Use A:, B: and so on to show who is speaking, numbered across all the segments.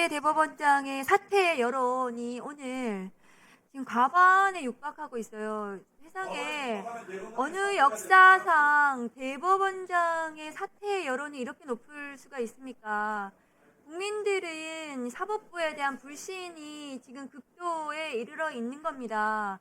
A: 대법원장의 사퇴 여론이 오늘 지금 과반에 육박하고 있어요. 세상에 어느 역사상 대법원장의 사퇴 여론이 이렇게 높을 수가 있습니까? 국민들은 사법부에 대한 불신이 지금 극도에 이르러 있는 겁니다.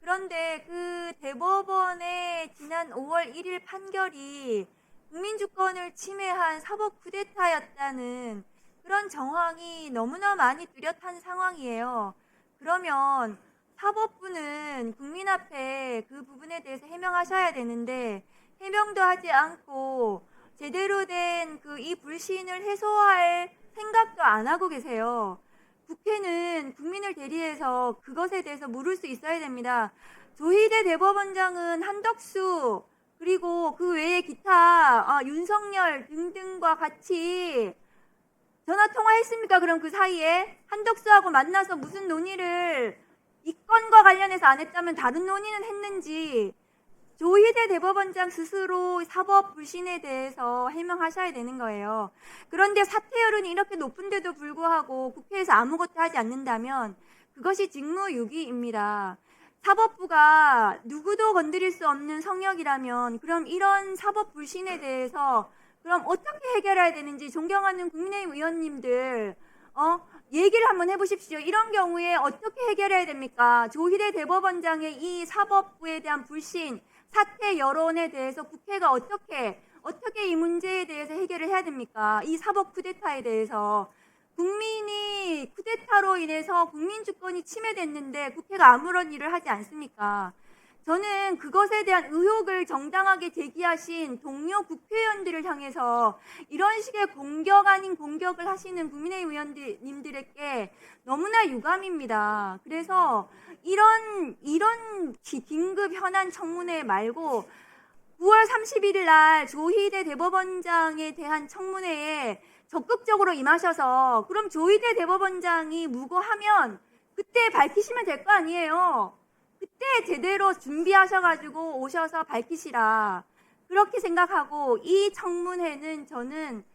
A: 그런데 그 대법원의 지난 5월 1일 판결이 국민주권을 침해한 사법 쿠데타였다는 그런 정황이 너무나 많이 뚜렷한 상황이에요. 그러면 사법부는 국민 앞에 그 부분에 대해서 해명하셔야 되는데 해명도 하지 않고 제대로 된 이 불신을 해소할 생각도 안 하고 계세요. 국회는 국민을 대리해서 그것에 대해서 물을 수 있어야 됩니다. 조희대 대법원장은 한덕수 그리고 그 외에 기타 윤석열 등등과 같이 전화 통화했습니까? 그럼 그 사이에 한덕수하고 만나서 무슨 논의를 이 건과 관련해서 안 했다면 다른 논의는 했는지 조희대 대법원장 스스로 사법 불신에 대해서 해명하셔야 되는 거예요. 그런데 사퇴 여론이 이렇게 높은데도 불구하고 국회에서 아무것도 하지 않는다면 그것이 직무유기입니다. 사법부가 누구도 건드릴 수 없는 성역이라면 그럼 이런 사법 불신에 대해서 그럼 어떻게 해결해야 되는지 존경하는 국민의힘 의원님들 얘기를 한번 해보십시오. 이런 경우에 어떻게 해결해야 됩니까? 조희대 대법원장의 이 사법부에 대한 불신, 사퇴 여론에 대해서 국회가 어떻게 이 문제에 대해서 해결을 해야 됩니까? 이 사법 쿠데타에 대해서. 국민이 쿠데타로 인해서 국민 주권이 침해됐는데 국회가 아무런 일을 하지 않습니까? 저는 그것에 대한 의혹을 정당하게 제기하신 동료 국회의원들을 향해서 이런 식의 공격 아닌 공격을 하시는 국민의힘 의원님들에게 너무나 유감입니다. 그래서 이런 긴급 현안 청문회 말고 9월 31일 날 조희대 대법원장에 대한 청문회에 적극적으로 임하셔서 그럼 조희대 대법원장이 무고하면 그때 밝히시면 될 거 아니에요. 그때 제대로 준비하셔가지고 오셔서 밝히시라. 그렇게 생각하고 이 청문회는 저는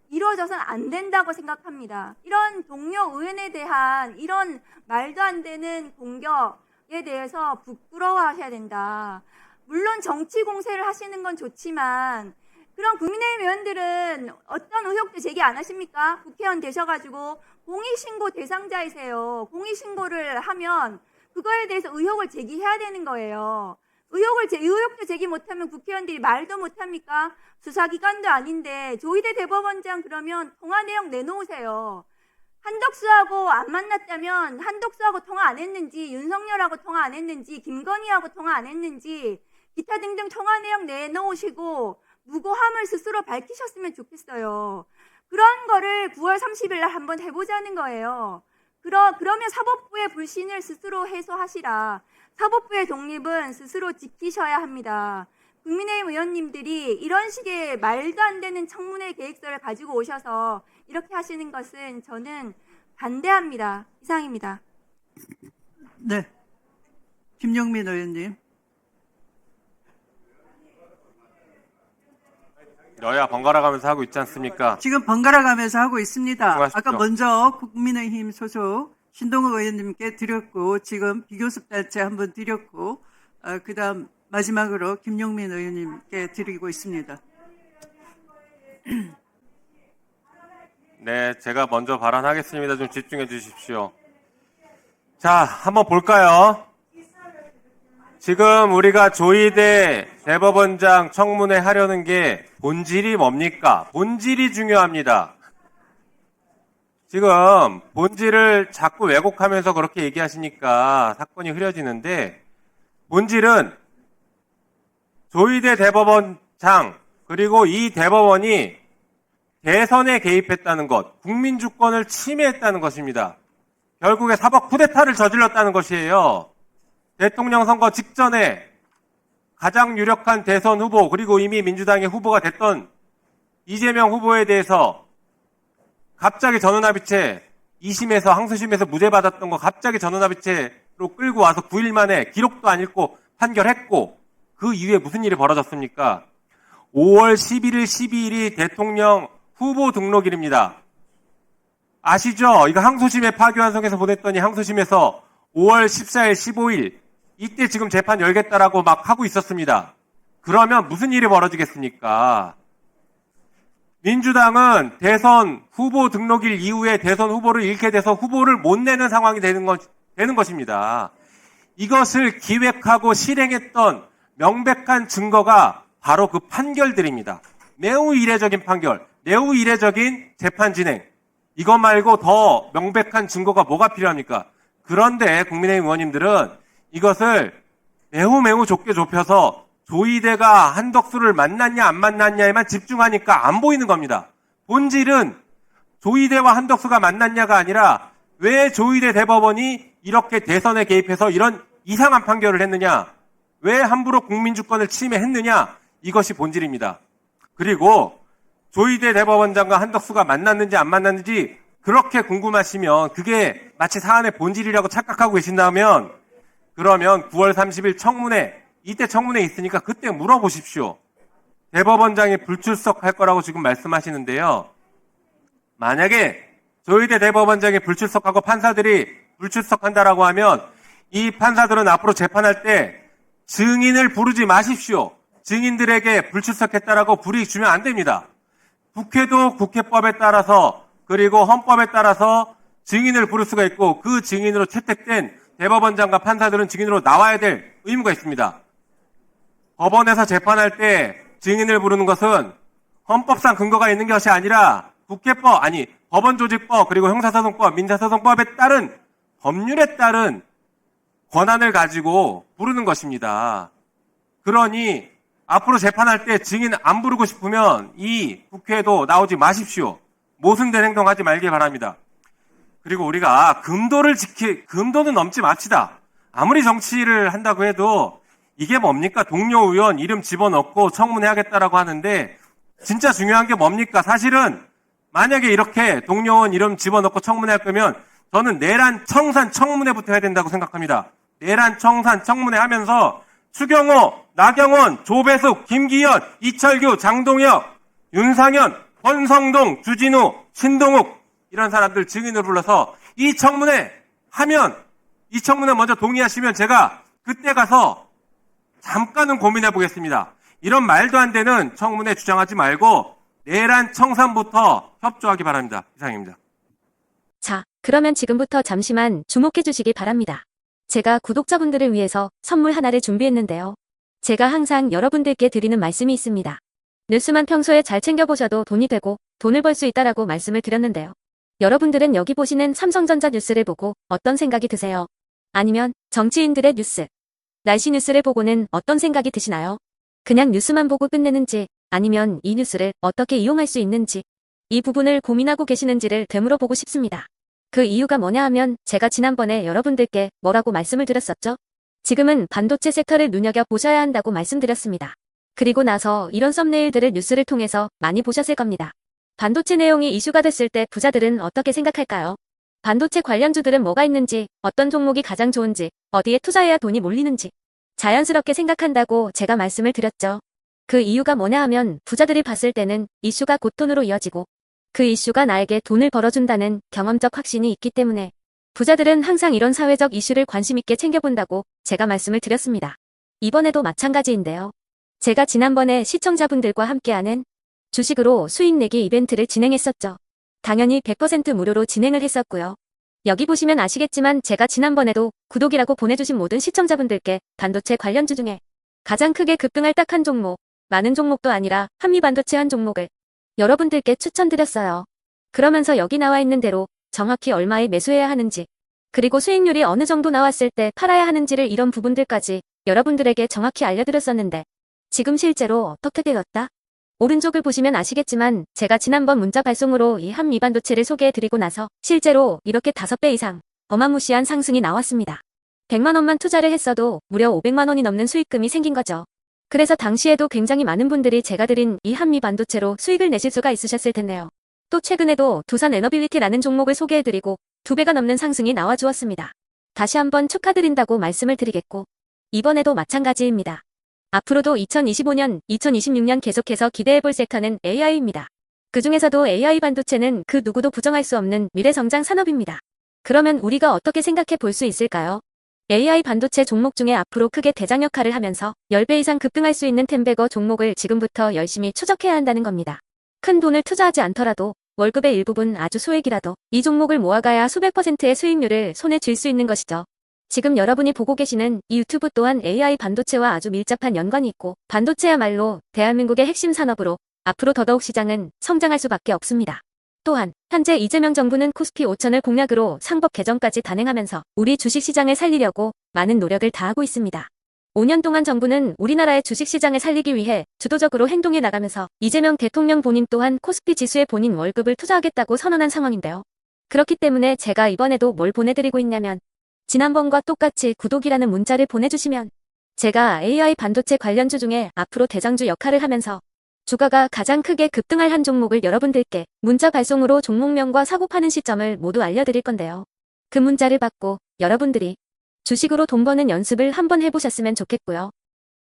A: 이루어져서는 안 된다고 생각합니다. 이런 동료 의원에 대한 이런 말도 안 되는 공격에 대해서 부끄러워하셔야 된다. 물론 정치 공세를 하시는 건 좋지만 그럼 국민의힘 의원들은 어떤 의혹도 제기 안 하십니까? 국회의원 되셔가지고 공익신고 대상자이세요. 공익신고를 하면 그거에 대해서 의혹을 제기해야 되는 거예요. 의혹도 제기 못하면 국회의원들이 말도 못합니까? 수사기관도 아닌데 조희대 대법원장 그러면 통화 내용 내놓으세요. 한덕수하고 안 만났다면 한덕수하고 통화 안 했는지, 윤석열하고 통화 안 했는지, 김건희하고 통화 안 했는지 기타 등등 통화 내용 내놓으시고 무고함을 스스로 밝히셨으면 좋겠어요. 그런 거를 9월 30일 날 한번 해보자는 거예요. 그러면 사법부의 불신을 스스로 해소하시라. 사법부의 독립은 스스로 지키셔야 합니다. 국민의힘 의원님들이 이런 식의 말도 안 되는 청문회 계획서를 가지고 오셔서 이렇게 하시는 것은 저는 반대합니다. 이상입니다.
B: 네, 김영민 의원님.
C: 여야 번갈아 가면서 하고 있지 않습니까?
B: 지금 번갈아 가면서 하고 있습니다.
C: 수고하십시오.
B: 아까 먼저 국민의힘 소속 신동욱 의원님께 드렸고 지금 비교섭 단체 한번 드렸고 그다음 마지막으로 김용민 의원님께 드리고 있습니다.
C: 네, 제가 먼저 발언하겠습니다. 좀 집중해 주십시오. 자, 한번 볼까요? 지금 우리가 조희대 대법원장 청문회 하려는 게 본질이 뭡니까? 본질이 중요합니다. 지금 본질을 자꾸 왜곡하면서 그렇게 얘기하시니까 사건이 흐려지는데 본질은 조희대 대법원장 그리고 이 대법원이 대선에 개입했다는 것, 국민주권을 침해했다는 것입니다. 결국에 사법 쿠데타를 저질렀다는 것이에요. 대통령 선거 직전에 가장 유력한 대선 후보 그리고 이미 민주당의 후보가 됐던 이재명 후보에 대해서 갑자기 전원합의체 2심에서 항소심에서 무죄 받았던 거 갑자기 전원합의체로 끌고 와서 9일 만에 기록도 안 읽고 판결했고 그 이후에 무슨 일이 벌어졌습니까? 5월 11일, 12일이 대통령 후보 등록일입니다. 아시죠? 이거 항소심에 파기환송해서 보냈더니 항소심에서 5월 14일, 15일 이때 지금 재판 열겠다라고 막 하고 있었습니다. 그러면 무슨 일이 벌어지겠습니까? 민주당은 대선 후보 등록일 이후에 대선 후보를 잃게 돼서 후보를 못 내는 상황이 되는 것입니다. 이것을 기획하고 실행했던 명백한 증거가 바로 그 판결들입니다. 매우 이례적인 판결, 매우 이례적인 재판 진행. 이것 말고 더 명백한 증거가 뭐가 필요합니까? 그런데 국민의힘 의원님들은 이것을 매우 좁게 좁혀서 조이대가 한덕수를 만났냐 안 만났냐에만 집중하니까 안 보이는 겁니다. 본질은 조이대와 한덕수가 만났냐가 아니라 왜 조이대 대법원이 이렇게 대선에 개입해서 이런 이상한 판결을 했느냐, 왜 함부로 국민주권을 침해했느냐, 이것이 본질입니다. 그리고 조이대 대법원장과 한덕수가 만났는지 안 만났는지 그렇게 궁금하시면 그게 마치 사안의 본질이라고 착각하고 계신다면 그러면 9월 30일 청문회, 이때 청문회 있으니까 그때 물어보십시오. 대법원장이 불출석할 거라고 지금 말씀하시는데요. 만약에 조이대 대법원장이 불출석하고 판사들이 불출석한다라고 하면 이 판사들은 앞으로 재판할 때 증인을 부르지 마십시오. 증인들에게 불출석했다라고 불이익 주면 안 됩니다. 국회도 국회법에 따라서 그리고 헌법에 따라서 증인을 부를 수가 있고 그 증인으로 채택된 대법원장과 판사들은 증인으로 나와야 될 의무가 있습니다. 법원에서 재판할 때 증인을 부르는 것은 헌법상 근거가 있는 것이 아니라 국회법, 아니 법원조직법 그리고 형사소송법, 민사소송법에 따른 법률에 따른 권한을 가지고 부르는 것입니다. 그러니 앞으로 재판할 때 증인 안 부르고 싶으면 이 국회에도 나오지 마십시오. 모순된 행동하지 말기 바랍니다. 그리고 우리가 금도는 넘지 맙시다. 아무리 정치를 한다고 해도 이게 뭡니까? 동료 의원 이름 집어넣고 청문회 하겠다라고 하는데 진짜 중요한 게 뭡니까? 사실은 만약에 이렇게 동료 의원 이름 집어넣고 청문회 할 거면 저는 내란 청산 청문회부터 해야 된다고 생각합니다. 내란 청산 청문회 하면서 추경호, 나경원, 조배숙, 김기현, 이철규, 장동혁, 윤상현, 권성동, 주진우, 신동욱 이런 사람들 증인을 불러서 이 청문회 하면 이 청문회 먼저 동의하시면 제가 그때 가서 잠깐은 고민해 보겠습니다. 이런 말도 안 되는 청문회 주장하지 말고 내란 청산부터 협조하기 바랍니다. 이상입니다.
D: 자, 그러면 지금부터 잠시만 주목해 주시기 바랍니다. 제가 구독자분들을 위해서 선물 하나를 준비했는데요. 제가 항상 여러분들께 드리는 말씀이 있습니다. 뉴스만 평소에 잘 챙겨보셔도 돈이 되고 돈을 벌 수 있다라고 말씀을 드렸는데요. 여러분들은 여기 보시는 삼성전자 뉴스를 보고 어떤 생각이 드세요? 아니면 정치인들의 뉴스, 날씨 뉴스를 보고는 어떤 생각이 드시나요? 그냥 뉴스만 보고 끝내는지 아니면 이 뉴스를 어떻게 이용할 수 있는지 이 부분을 고민하고 계시는지를 되물어 보고 싶습니다. 그 이유가 뭐냐 하면 제가 지난번에 여러분들께 뭐라고 말씀을 드렸었죠? 지금은 반도체 섹터를 눈여겨보셔야 한다고 말씀드렸습니다. 그리고 나서 이런 썸네일들을 뉴스를 통해서 많이 보셨을 겁니다. 반도체 내용이 이슈가 됐을 때 부자들은 어떻게 생각할까요? 반도체 관련주들은 뭐가 있는지, 어떤 종목이 가장 좋은지, 어디에 투자해야 돈이 몰리는지 자연스럽게 생각한다고 제가 말씀을 드렸죠. 그 이유가 뭐냐 하면 부자들이 봤을 때는 이슈가 곧 돈으로 이어지고 그 이슈가 나에게 돈을 벌어준다는 경험적 확신이 있기 때문에 부자들은 항상 이런 사회적 이슈를 관심 있게 챙겨본다고 제가 말씀을 드렸습니다. 이번에도 마찬가지인데요. 제가 지난번에 시청자분들과 함께하는 주식으로 수익 내기 이벤트를 진행했었죠. 당연히 100% 무료로 진행을 했었고요. 여기 보시면 아시겠지만 제가 지난번에도 구독이라고 보내주신 모든 시청자분들께 반도체 관련주 중에 가장 크게 급등할 딱 한 종목, 많은 종목도 아니라 한미반도체 한 종목을 여러분들께 추천드렸어요. 그러면서 여기 나와 있는 대로 정확히 얼마에 매수해야 하는지, 그리고 수익률이 어느 정도 나왔을 때 팔아야 하는지를 이런 부분들까지 여러분들에게 정확히 알려드렸었는데 지금 실제로 어떻게 되었다? 오른쪽을 보시면 아시겠지만 제가 지난번 문자 발송으로 이 한미반도체를 소개해드리고 나서 실제로 이렇게 5배 이상 어마무시한 상승이 나왔습니다. 100만 원만 투자를 했어도 무려 500만 원이 넘는 수익금이 생긴 거죠. 그래서 당시에도 굉장히 많은 분들이 제가 드린 이 한미반도체로 수익을 내실 수가 있으셨을 텐데요. 또 최근에도 두산 에너빌리티라는 종목을 소개해드리고 2배가 넘는 상승이 나와주었습니다. 다시 한번 축하드린다고 말씀을 드리겠고 이번에도 마찬가지입니다. 앞으로도 2025년, 2026년 계속해서 기대해볼 섹터는 AI입니다. 그 중에서도 AI 반도체는 그 누구도 부정할 수 없는 미래성장 산업입니다. 그러면 우리가 어떻게 생각해 볼 수 있을까요? AI 반도체 종목 중에 앞으로 크게 대장 역할을 하면서 10배 이상 급등할 수 있는 템베거 종목을 지금부터 열심히 추적해야 한다는 겁니다. 큰 돈을 투자하지 않더라도 월급의 일부분 아주 소액이라도 이 종목을 모아가야 수백 %의 수익률을 손에 쥘 수 있는 것이죠. 지금 여러분이 보고 계시는 이 유튜브 또한 AI 반도체와 아주 밀접한 연관이 있고 반도체야말로 대한민국의 핵심 산업으로 앞으로 더더욱 시장은 성장할 수밖에 없습니다. 또한 현재 이재명 정부는 코스피 5천을 공약으로 상법 개정까지 단행하면서 우리 주식시장을 살리려고 많은 노력을 다하고 있습니다. 5년 동안 정부는 우리나라의 주식시장을 살리기 위해 주도적으로 행동해 나가면서 이재명 대통령 본인 또한 코스피 지수에 본인 월급을 투자하겠다고 선언한 상황인데요. 그렇기 때문에 제가 이번에도 뭘 보내드리고 있냐면 지난번과 똑같이 구독이라는 문자를 보내주시면 제가 AI 반도체 관련주 중에 앞으로 대장주 역할을 하면서 주가가 가장 크게 급등할 한 종목을 여러분들께 문자 발송으로 종목명과 사고 파는 시점을 모두 알려드릴 건데요. 그 문자를 받고 여러분들이 주식으로 돈 버는 연습을 한번 해보셨으면 좋겠고요.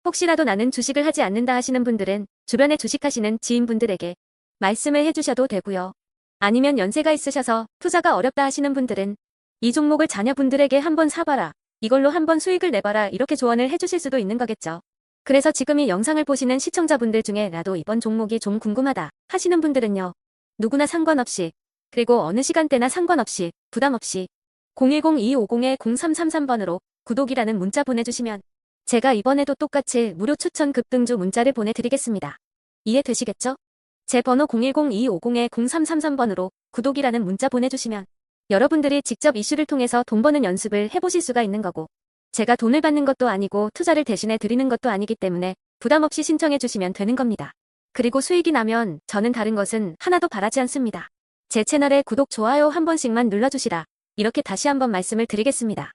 D: 혹시라도 나는 주식을 하지 않는다 하시는 분들은 주변에 주식하시는 지인분들에게 말씀을 해주셔도 되고요. 아니면 연세가 있으셔서 투자가 어렵다 하시는 분들은 이 종목을 자녀분들에게 한번 사봐라. 이걸로 한번 수익을 내봐라. 이렇게 조언을 해주실 수도 있는 거겠죠. 그래서 지금 이 영상을 보시는 시청자분들 중에 나도 이번 종목이 좀 궁금하다 하시는 분들은요. 누구나 상관없이 그리고 어느 시간대나 상관없이 부담 없이 010-2250-0333번으로 구독이라는 문자 보내주시면 제가 이번에도 똑같이 무료 추천 급등주 문자를 보내드리겠습니다. 이해되시겠죠? 제 번호 010-2250-0333번으로 구독이라는 문자 보내주시면 여러분들이 직접 이슈를 통해서 돈 버는 연습을 해보실 수가 있는 거고 제가 돈을 받는 것도 아니고 투자를 대신해 드리는 것도 아니기 때문에 부담 없이 신청해 주시면 되는 겁니다. 그리고 수익이 나면 저는 다른 것은 하나도 바라지 않습니다. 제 채널에 구독, 좋아요 한 번씩만 눌러주시라. 이렇게 다시 한번 말씀을 드리겠습니다.